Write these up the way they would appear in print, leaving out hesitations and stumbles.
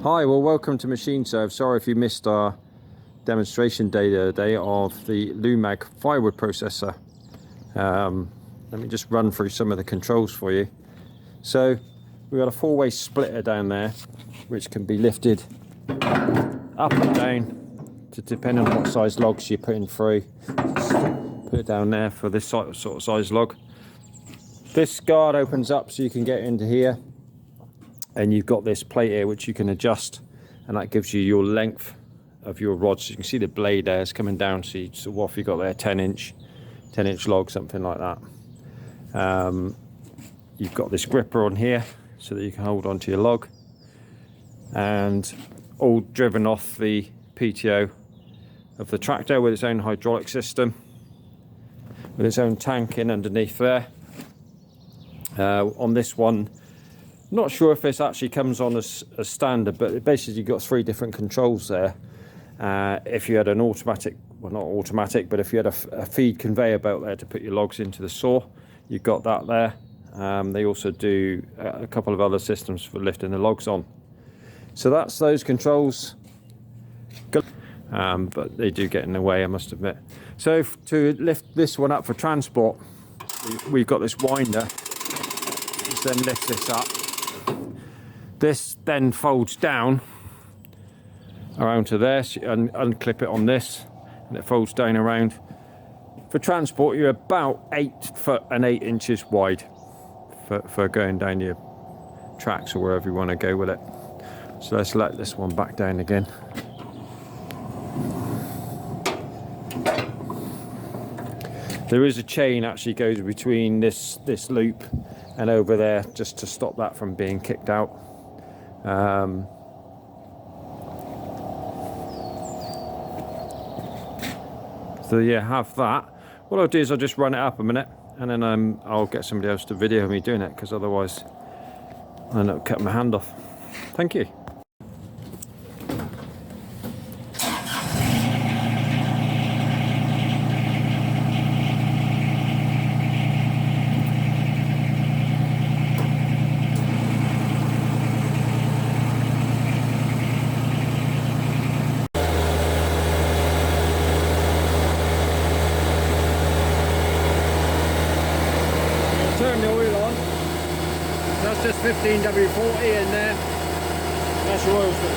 Hi, well, welcome to Machine Serve. Sorry if you missed our demonstration day the other day of the Lumag Firewood Processor. Let me just run through some of the controls for you. So we've got a four-way splitter down there, which can be lifted up and down to depend on what size logs you're putting through. Just put it down there for this sort of size log. This guard opens up so you can get into here, and you've got this plate here which you can adjust, and that gives you your length of your rod. So you can see the blade there is coming down, so what have you got there, 10 inch log, something like that. You've got this gripper on here so that you can hold onto your log, and all driven off the PTO of the tractor with its own hydraulic system, with its own tank in underneath there. On this one, not sure if this actually comes on as standard, but basically you've got three different controls there. If you had an automatic, well, not automatic, but if you had a feed conveyor belt there to put your logs into the saw, you've got that there. They also do a couple of other systems for lifting the logs on. So that's those controls, but they do get in the way, I must admit. So to lift this one up for transport, we've got this winder, which then lifts this up. This then folds down around to there, so you unclip it on this, and it folds down around. For transport, you're about 8 foot and 8 inches wide for going down your tracks or wherever you want to go with it. So let's let this one back down again. There is a chain actually goes between this loop and over there, just to stop that from being kicked out. So yeah, have that. What I'll do is I'll just run it up a minute, and then I'll get somebody else to video me doing it, because otherwise I'll end up cutting my hand off. Thank you. Turn the oil on. That's just 15W40 in there. That's your oil switch.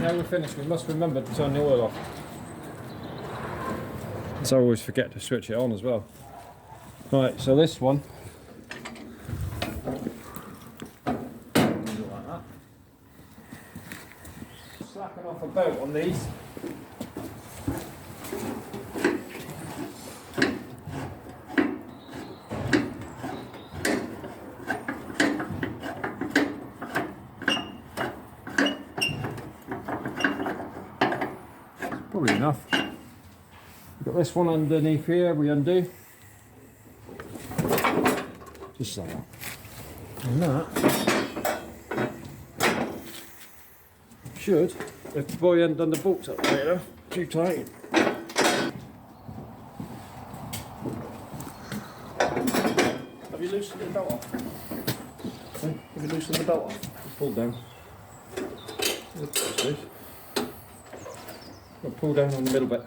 Now we're finished, we must remember to turn the oil off. So I always forget to switch it on as well. Right, so this one, like that. Slapping off a bolt on these. Probably enough. We've got this one underneath here, we undo. Just like that. And that should, if the boy hadn't done the bolts up later, too tight. Have you loosened the belt off? Have you loosened the belt off? Pull down. Pull down on the middle bit.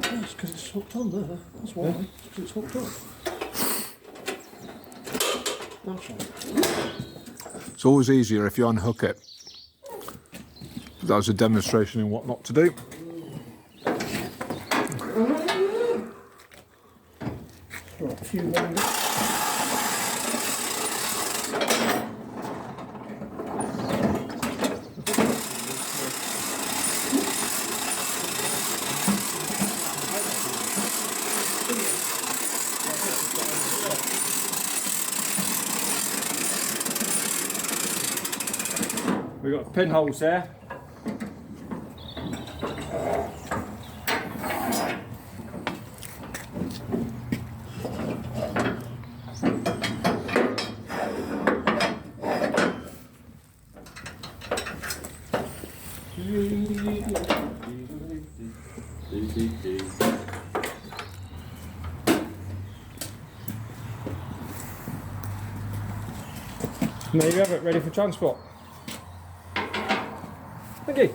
That's because it's hooked on there. That's why. Yeah. Because it's hooked on. That's right. It's always easier if you unhook it. That was a demonstration in what not to do. Right, a few more. We've got pinholes there. And there you have it, ready for transport. Thank you.